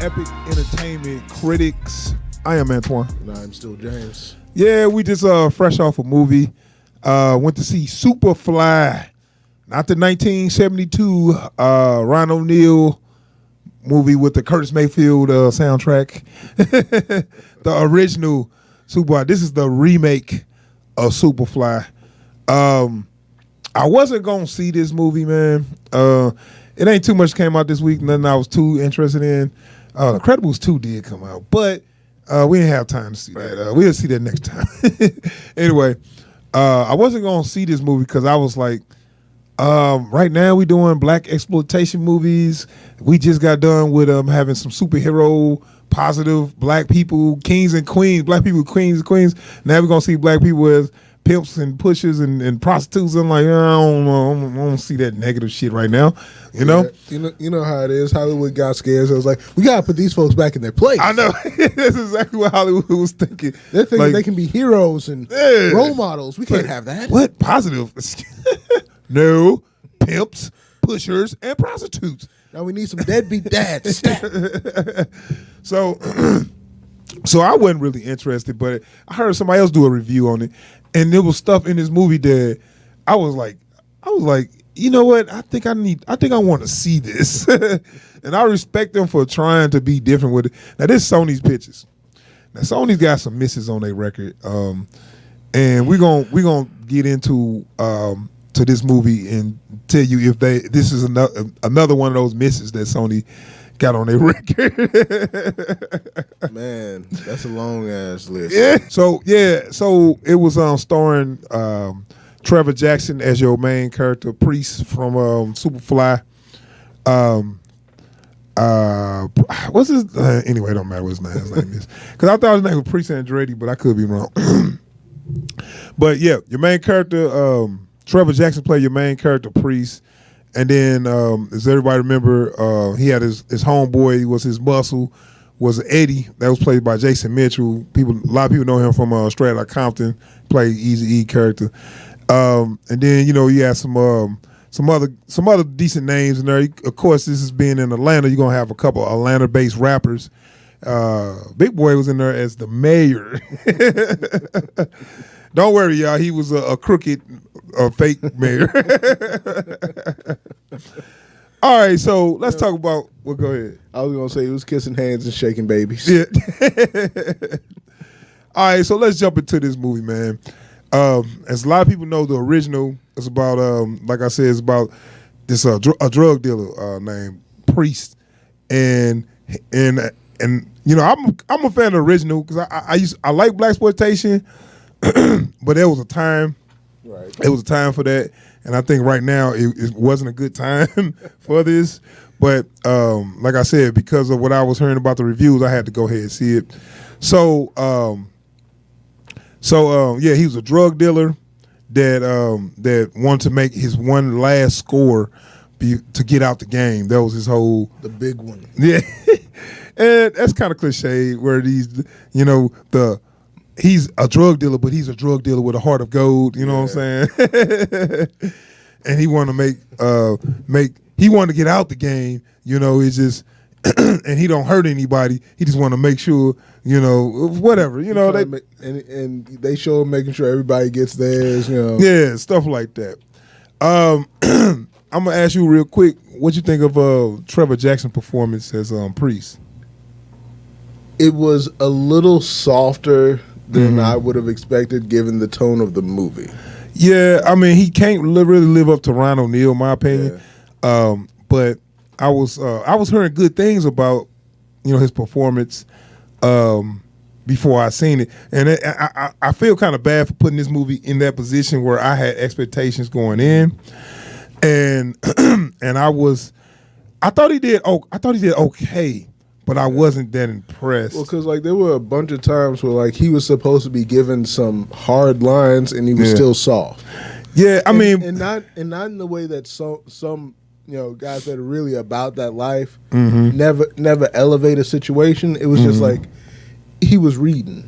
Epic Entertainment Critics. I am Antoine. And I'm still James. Yeah, we just fresh off a movie. Went to see SuperFly, not the 1972 Ron O'Neal movie with the Curtis Mayfield soundtrack. The original SuperFly. This is the remake of SuperFly. I wasn't gonna see this movie, man. It ain't too much came out this week. Nothing I was too interested in. Incredibles 2 did come out, but we didn't have time to see that. We'll see that next time. Anyway, I wasn't gonna see this movie because I was like, right now we doing black exploitation movies. We just got done with having some superhero positive black people, kings and queens, black people, kings and queens. Now we're gonna see black people as pimps and pushers and prostitutes. I'm like, I don't see that negative shit right now. You know? Yeah, you know how it is. Hollywood got scared. So it was like, we gotta put these folks back in their place. I know. That's exactly what Hollywood was thinking. They're thinking like, they can be heroes and role models. We can't have that. What? Positive? No. Pimps, pushers, and prostitutes. Now we need some deadbeat dads. So I wasn't really interested, but I heard somebody else do a review on it, and there was stuff in this movie that I was like, you know what? I think I want to see this, and I respect them for trying to be different with it. Now this is Sony's pictures. Now Sony's got some misses on their record, and we're gonna get into to this movie and tell you if this is another one of those misses that Sony got on their record. Man, that's a long ass list. Yeah. So it was starring Trevor Jackson as your main character, Priest from Superfly. What's his anyway? It don't matter what his name is because I thought his name was Priest Andretti, but I could be wrong. But yeah, your main character, Trevor Jackson played your main character, Priest. And then, as everybody remember, he had his homeboy. He was his muscle. Was Eddie that was played by Jason Mitchell. A lot of people know him from Straight Outta Compton. Played Eazy-E character. And then you had some other decent names in there. Of course, this is being in Atlanta. You're gonna have a couple of Atlanta-based rappers. Big Boy was in there as the mayor. Don't worry, y'all. He was a crooked, fake mayor. All right, so let's talk about. Well, go ahead. I was gonna say he was kissing hands and shaking babies. Yeah. All right, so let's jump into this movie, man. As a lot of people know, the original is about, like I said, it's about this a drug dealer named Priest, and I'm a fan of the original because I like blaxploitation. But there was a time, right? It was a time for that, and I think right now it wasn't a good time for this. But like I said, because of what I was hearing about the reviews, I had to go ahead and see it. So yeah, he was a drug dealer that wanted to make his one last score to get out the game. That was his whole the big one. Yeah, and that's kind of cliche where he's a drug dealer, but he's a drug dealer with a heart of gold. You know what I'm saying? And he wanted to he wanted to get out the game. It's just, and he don't hurt anybody. He just want to make sure, whatever. And they show him making sure everybody gets theirs. Yeah, stuff like that. I'm gonna ask you real quick, what you think of Trevor Jackson's performance as Priest? It was a little softer than I would have expected given the tone of the movie. Yeah, I mean, he can't really live up to Ron O'Neal, in my opinion. Yeah. But I was hearing good things about his performance before I seen it, and I feel kind of bad for putting this movie in that position where I had expectations going in, and I thought he did okay. But I wasn't that impressed. Well, because there were a bunch of times where he was supposed to be given some hard lines and he was still soft. Yeah, I mean, and not in the way that some guys that are really about that life never elevate a situation. It was just he was reading.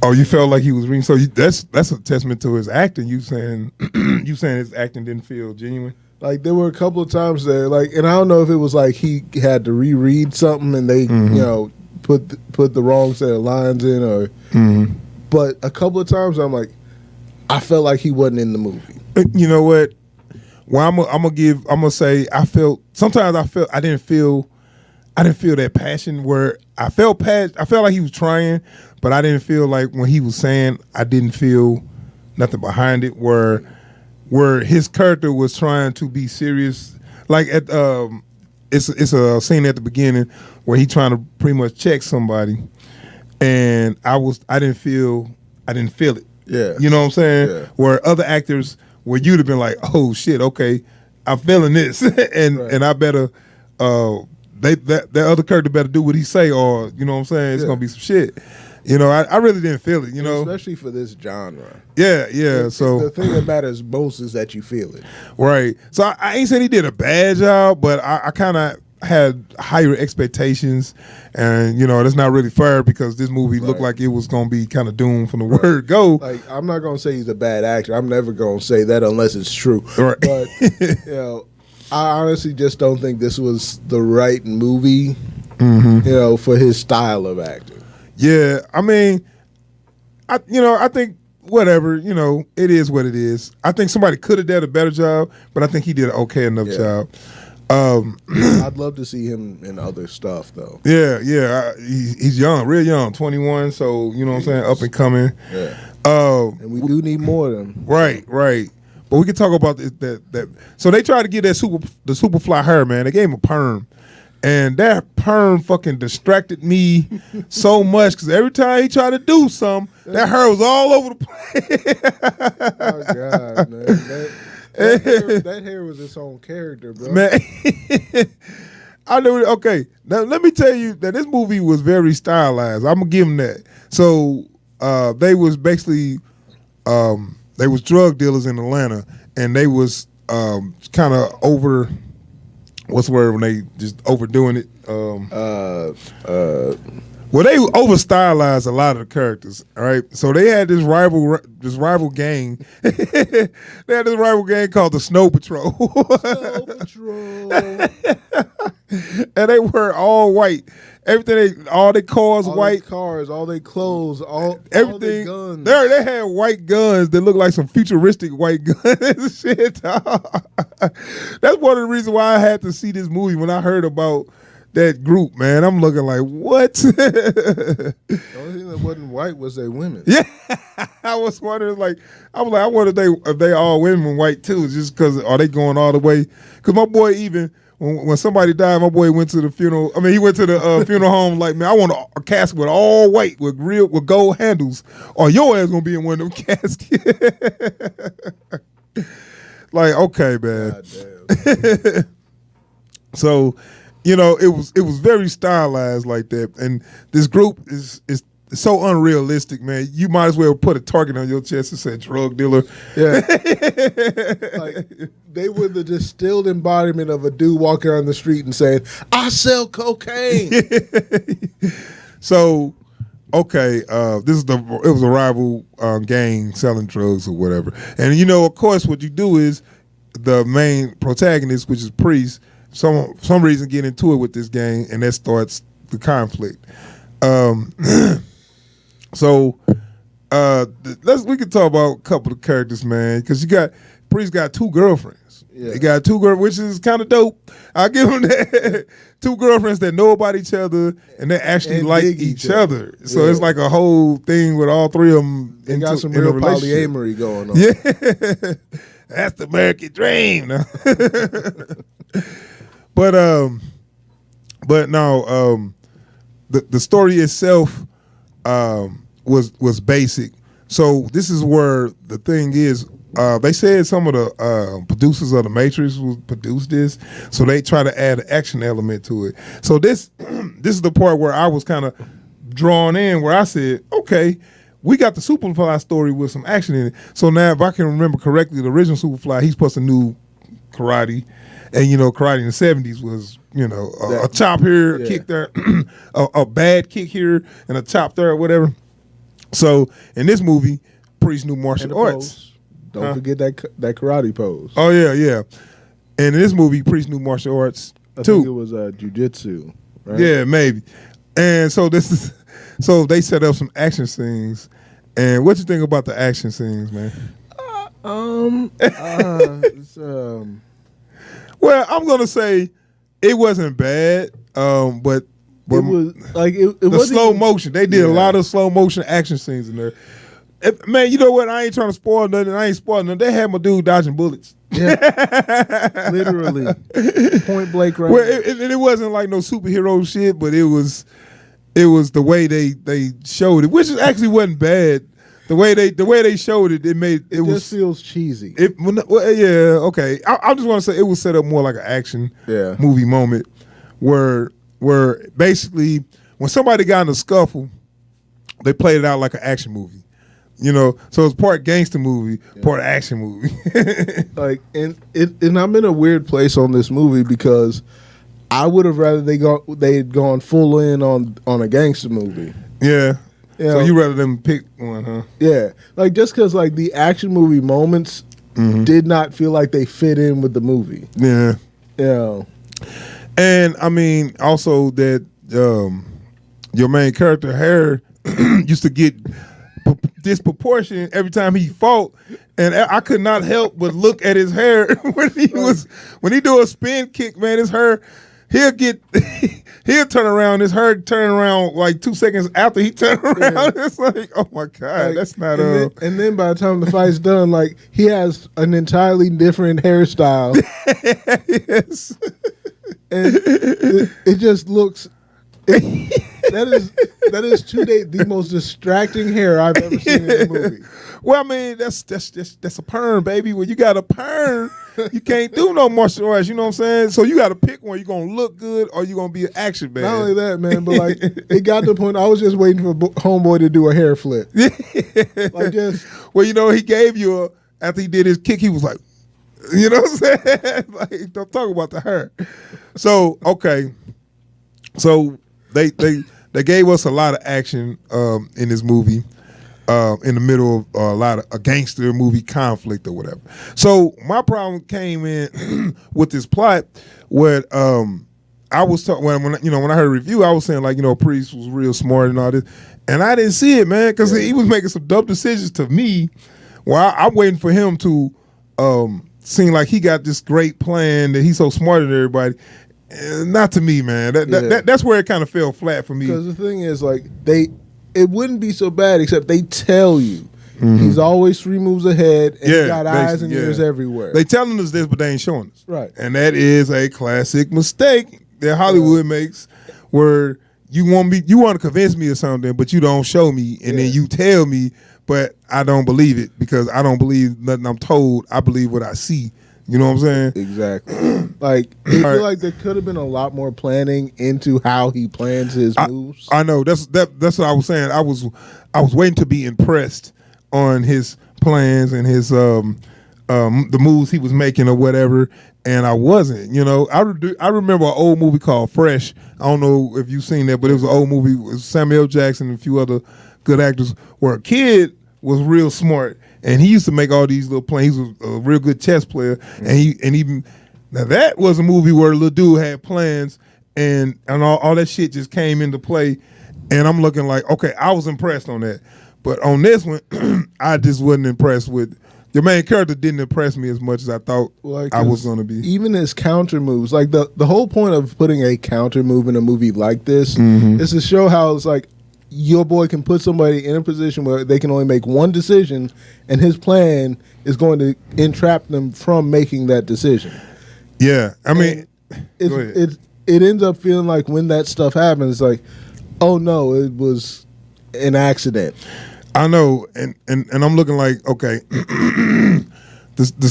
Oh, you felt like he was reading. So that's a testament to his acting. You saying his acting didn't feel genuine? Like there were a couple of times there, like, and I don't know if it was like he had to reread something and they, put the wrong set of lines in, or. But a couple of times I'm like, I felt like he wasn't in the movie. You know what? Well, I'm gonna say I felt I didn't feel that passion where I felt like he was trying, but I didn't feel like when he was saying, I didn't feel nothing behind it where his character was trying to be serious. Like at it's a scene at the beginning where he trying to pretty much check somebody, and I didn't feel it. Yeah. You know what I'm saying? Yeah. Where other actors where you'd have been like, oh shit, okay, I'm feeling this, and I better that other character better do what he say, or you know what I'm saying, it's gonna be some shit. You know, I really didn't feel it. You know, especially for this genre. Yeah. So the thing that matters most is that you feel it. Right. So I ain't saying he did a bad job, but I kind of had higher expectations, and you know that's not really fair because this movie looked like it was gonna be kind of doomed from the word go. Like I'm not gonna say he's a bad actor. I'm never gonna say that unless it's true. Right. But you know, I honestly just don't think this was the right movie. You know, for his style of acting. Yeah, I mean, I think whatever, you know, it is what it is. I think somebody could have done a better job, but I think he did an okay enough job. I'd love to see him in other stuff, though. Yeah. He's young, real young, 21. So you know what I'm saying, up and coming. Yeah. And we do need more of them. Right. But we can talk about that. So they tried to get the SuperFly hair, man. They gave him a perm, and that perm fucking distracted me so much because every time he tried to do something, that hair was all over the place. Oh God, man. That hair was its own character, bro. Man, I knew. Okay, now let me tell you that this movie was very stylized. I'm gonna give them that. So they was basically they was drug dealers in Atlanta, and they was kind of over. What's the word when they just overdoing it? Well, they over stylized a lot of the characters, all right? So they had this rival gang. They had this rival gang called the Snow Patrol. Snow Patrol. And they were all white. Everything, all their cars all white. Their cars, all their clothes, everything. All their guns. They had white guns that looked like some futuristic white guns. Shit. That's one of the reasons why I had to see this movie when I heard about that group, man. I'm looking like, what? The only thing that wasn't white was their women. Yeah, I was wondering, I wonder if they all women white too, just because are they going all the way? Because my boy, even when somebody died, my boy went to the funeral. I mean, he went to the funeral home like, man, I want a casket with all white with gold handles, or your ass gonna be in one of them caskets. Like, okay, man. God damn. So, you know, it was very stylized like that, and this group is so unrealistic, man. You might as well put a target on your chest and say drug dealer. Yeah, like they were the distilled embodiment of a dude walking on the street and saying, "I sell cocaine." So, okay, it was a rival gang selling drugs or whatever, and you know, of course, what you do is the main protagonist, which is Priest. Some reason get into it with this gang, and that starts the conflict. So we can talk about a couple of characters, man, because Priest got two girlfriends. Yeah. He got two girls, which is kind of dope. I'll give him that. Two girlfriends that know about each other and they actually like each other. So it's like a whole thing with all three of them. They got some real polyamory going on. Yeah, that's the American dream. No? But no, the story itself was basic. So this is where the thing is. They said some of the producers of The Matrix would produce this, so they try to add an action element to it. So this is the part where I was kind of drawn in, where I said, okay, we got the SuperFly story with some action in it. So now, if I can remember correctly, the original SuperFly, he's supposed to know karate. And, you know, karate in the 70s was, you know, a chop here, a kick there, a bad kick here, and a chop there or whatever. So, in this movie, Priest knew martial arts. Don't forget that karate pose. Oh, yeah. And in this movie, he preached new martial arts I too. think it was jujitsu, right? Yeah, maybe. And so so they set up some action scenes. And what you think about the action scenes, man? Well, I'm gonna say it wasn't bad, but it was like it the wasn't slow even- motion. They did a lot of slow motion action scenes in there. Man, you know what? I ain't trying to spoil nothing. I ain't spoiling nothing. They had my dude dodging bullets. Yeah, literally, point blank right. Well, it wasn't like no superhero shit, but it was the way they showed it, which actually wasn't bad. The way they showed it, it just feels cheesy. Yeah, okay. I just want to say it was set up more like an action movie moment, where basically when somebody got in a scuffle, they played it out like an action movie. You know, so it's part gangster movie, part action movie. Like, and I'm in a weird place on this movie because I would have rather they'd gone full in on a gangster movie. Yeah. You So know? you rather them pick one, huh? Yeah, like just because like the action movie moments did not feel like they fit in with the movie. Yeah. Yeah, And I mean, also that your main character hair used to get disproportion every time he fought, and I could not help but look at his hair when he do a spin kick. Man, his hair, he'll turn around. His hair turn around like 2 seconds after he turned around. Yeah. It's like, oh my god, like, that's not. And then by the time the fight's done, like he has an entirely different hairstyle. Yes, and it just looks. That is to date the most distracting hair I've ever seen in a movie. Well, I mean, that's a perm, baby. When you got a perm, you can't do no martial arts. You know what I'm saying? So you got to pick one. You gonna look good or you gonna be an action man. Not only that, man, but like it got to the point I was just waiting for homeboy to do a hair flip. Like just well, you know, he gave you after he did his kick, he was like, you know what I'm saying? Like, don't talk about the hair. So okay, so they gave us a lot of action in this movie. In the middle of a lot of a gangster movie conflict or whatever. So my problem came in with this plot where I was talking when I heard a review, I was saying like, you know, Priest was real smart and all this, and I didn't see it, man, because he was making some dumb decisions to me. Well, I'm waiting for him to seem like he got this great plan that he's so smarter than everybody. Not to me, man. That's where it kind of fell flat for me. Because the thing is, like it wouldn't be so bad except they tell you he's always 3 moves ahead and he's got eyes and ears everywhere. They telling us this, but they ain't showing us. Right. And that is a classic mistake that Hollywood makes, where you want to convince me of something, but you don't show me, and then you tell me, but I don't believe it because I don't believe nothing I'm told. I believe what I see. You know what I'm saying? Exactly. Like, I feel like there could have been a lot more planning into how he plans his moves. I know that's what I was saying. I was waiting to be impressed on his plans and his the moves he was making or whatever, and I wasn't. You know, I remember an old movie called Fresh. I don't know if you've seen that, but it was an old movie with Samuel Jackson and a few other good actors where a kid was real smart. And he used to make all these little plays. He was a real good chess player, and now that was a movie where the little dude had plans, and all that shit just came into play. And I'm looking like, okay, I was impressed on that, but on this one, I just wasn't impressed with. The main character didn't impress me as much as I thought I was going to be. Even his counter moves, like the whole point of putting a counter move in a movie like this is to show how it's like. Your boy can put somebody in a position where they can only make one decision, and his plan is going to entrap them from making that decision. Yeah, I mean, it ends up feeling like when that stuff happens, it's like, oh no, it was an accident. I know, and I'm looking like, okay, the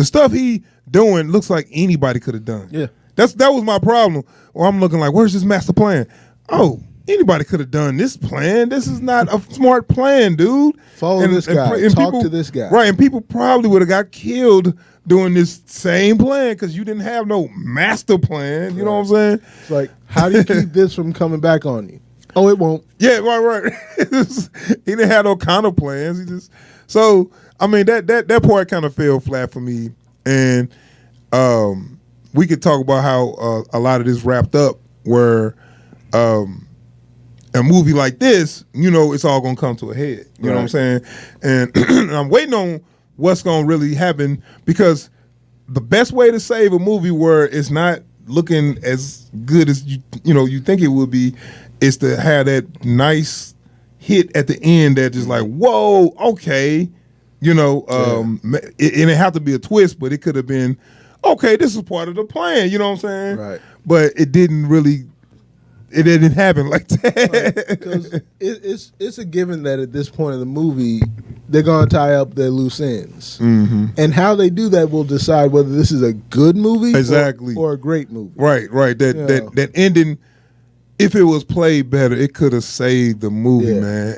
stuff he doing looks like anybody could have done. Yeah, that was my problem. Or I'm looking like, where's this master plan? Oh. Anybody could have done this plan. This is not a smart plan, dude. Follow this guy. And talk to this guy. Right, and people probably would have got killed doing this same plan because you didn't have no master plan. You know what I'm saying? It's like, how do you keep this from coming back on you? Oh, it won't. Yeah, right. He didn't have no counter plans. So I mean that part kind of fell flat for me. And we could talk about how a lot of this wrapped up where a movie like this, it's all gonna come to a head. You know what I'm saying? And I'm waiting on what's gonna really happen, because the best way to save a movie where it's not looking as good as you think it would be is to have that nice hit at the end that just like, whoa, okay. And it had to be a twist, but it could have been, okay, this is part of the plan, you know what I'm saying? Right. But it didn't happen like that. Because it's a given that at this point in the movie, they're going to tie up their loose ends. Mm-hmm. And how they do that will decide whether this is a good movie or a great movie. Right. That ending, if it was played better, it could have saved the movie, man.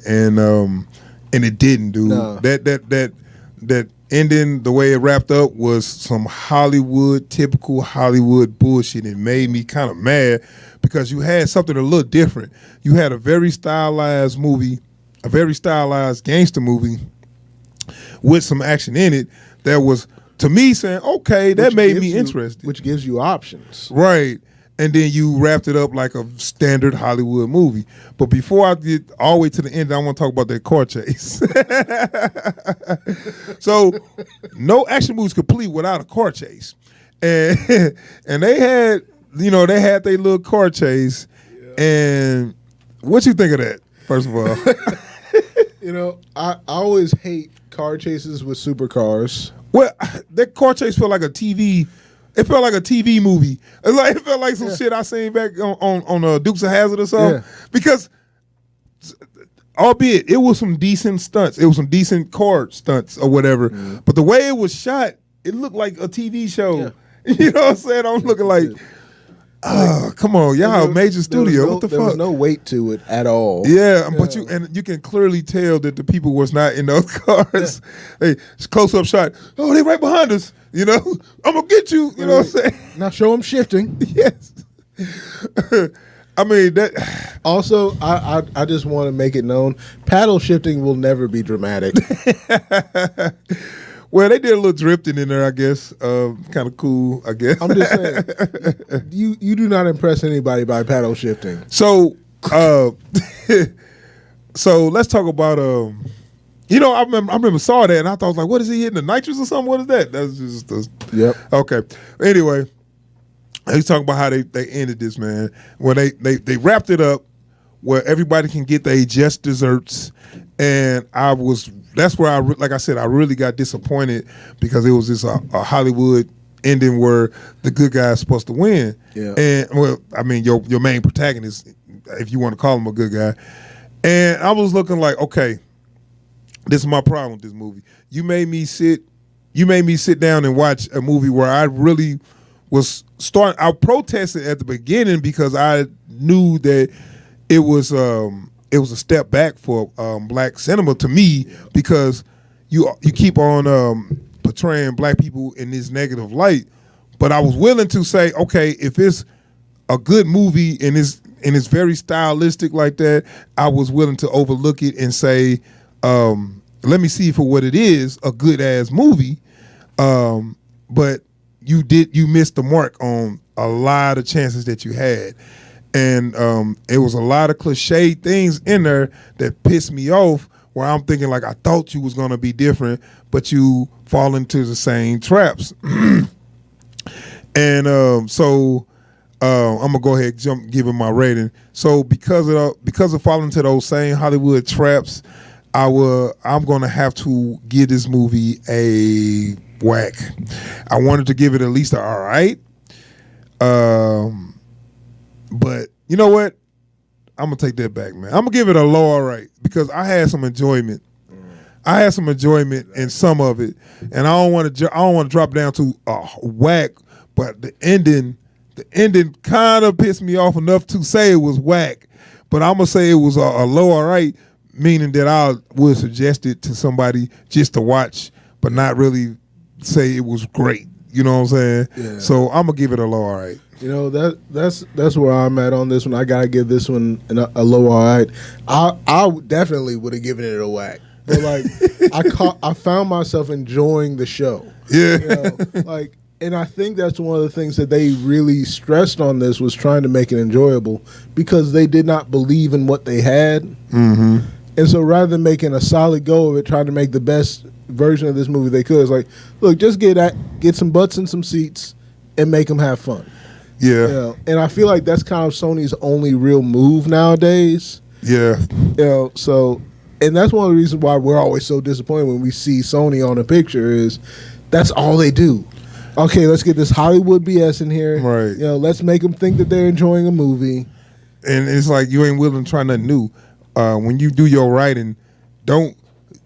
And it didn't, dude. No. That ending, the way it wrapped up, was some typical Hollywood bullshit. It made me kind of mad because you had something a little different. You had a very stylized movie, a very stylized gangster movie with some action in it that was, to me, saying, okay, that made me interested. Which gives you options. Right. And then you wrapped it up like a standard Hollywood movie. But before I get all the way to the end, I want to talk about that car chase. So, no action movie is complete without a car chase. And they had, they had their little car chase. Yeah. And what you think of that, first of all? I always hate car chases with supercars. Well, that car chase felt like a TV. It felt like a TV movie. It felt like some shit I seen back on Dukes of Hazzard or something. Yeah. Because, albeit, it was some decent stunts. It was some decent car stunts or whatever. Mm. But the way it was shot, it looked like a TV show. Yeah. You know what I'm saying? I'm looking like, come on, y'all, major studio. What the fuck? There was no weight to it at all. Yeah, but you can clearly tell that the people was not in those cars. Yeah. Hey, close up shot. Oh, they right behind us. I'm gonna get you. You know what I'm saying? Now show them shifting. Yes. I mean that. Also, I just want to make it known: paddle shifting will never be dramatic. Well, they did a little drifting in there, I guess. Kind of cool, I guess. I'm just saying, you do not impress anybody by paddle shifting. So, so let's talk about I remember saw that and I thought, like, what is he hitting, the nitrous or something? What is that? That's just yep. Okay. Anyway, he's talking about how they ended this, man. Where they wrapped it up where everybody can get their just desserts, and that's where like I said, I really got disappointed because it was this a Hollywood ending where the good guy is supposed to win. Yeah. And well, I mean your main protagonist, if you want to call him a good guy. And I was looking like, okay, this is my problem with this movie. You made me sit down and watch a movie where I really was I protested at the beginning because I knew that it was a step back for black cinema to me, because you keep on portraying black people in this negative light. But I was willing to say, okay, if it's a good movie and it's very stylistic like that, I was willing to overlook it and say, let me see for what it is, a good ass movie. But you missed the mark on a lot of chances that you had. And it was a lot of cliche things in there that pissed me off, where I'm thinking, like, I thought you was going to be different, but you fall into the same traps. And so I'm going to go ahead and give him my rating. So because of falling into those same Hollywood traps, I'm going to have to give this movie a whack. I wanted to give it at least an all right. But you know what? I'm going to take that back, man. I'm going to give it a low all right, because I had some enjoyment. I had some enjoyment in some of it, and I don't want to drop down to a whack, but the ending kind of pissed me off enough to say it was whack. But I'm going to say it was a low all right, meaning that I would suggest it to somebody just to watch, but not really say it was great. You know what I'm saying? Yeah. So I'm going to give it a low all right. That's where I'm at on this one. I gotta give this one a low all right. I definitely would have given it a whack, but like I found myself enjoying the show. Yeah, like And I think that's one of the things that they really stressed on this was trying to make it enjoyable because they did not believe in what they had. Mm-hmm. And so rather than making a solid go of it, trying to make the best version of this movie they could, it's like, look, just get some butts in some seats and make them have fun. Yeah. You know? And I feel like that's kind of Sony's only real move nowadays. Yeah. You know, so, and that's one of the reasons why we're always so disappointed when we see Sony on a picture is that's all they do. Okay, let's get this Hollywood BS in here. Right. You know, let's make them think that they're enjoying a movie. And it's like you ain't willing to try nothing new. When you do your writing, don't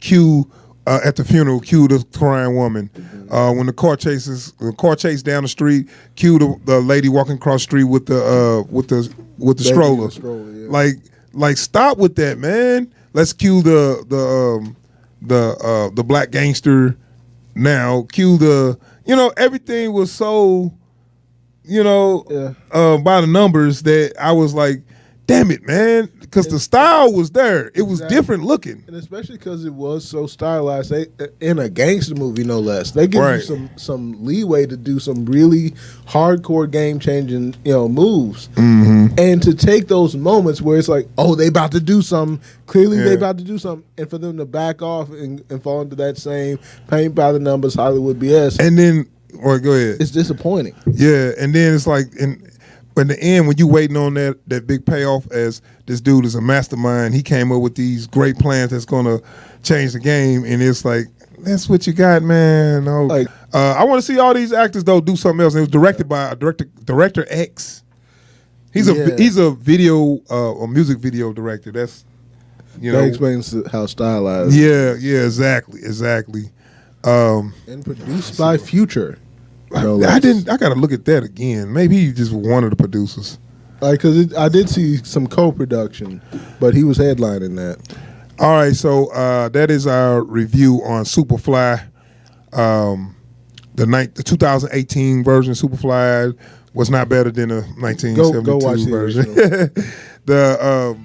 cue at the funeral, cue the crying woman. When the car chase down the street, cue the lady walking across the street with the stroller. Yeah. Like stop with that, man. Let's cue the black gangster now. Cue the everything was so by the numbers that I was like, damn it, man, because the style was there. It was different looking. And especially because it was so stylized, in a gangster movie, no less. They give you some leeway to do some really hardcore game-changing moves. Mm-hmm. And to take those moments where it's like, oh, they about to do something. Clearly they about to do something. And for them to back off and fall into that same paint by the numbers Hollywood BS. And then, go ahead. It's disappointing. Yeah, and then it's like, in the end, when you waiting on that big payoff, as this dude is a mastermind, he came up with these great plans that's gonna change the game, and it's like, that's what you got, man. Oh, I want to see all these actors though do something else. And it was directed by director X. He's a video, a music video director. That's that explains how stylized. Yeah, exactly. And produced by Future. I gotta look at that again. Maybe he just one of the producers. Because I did see some co-production, but he was headlining that. All right, so that is our review on SuperFly. The 2018 version of SuperFly was not better than the 1972 go watch the version. original.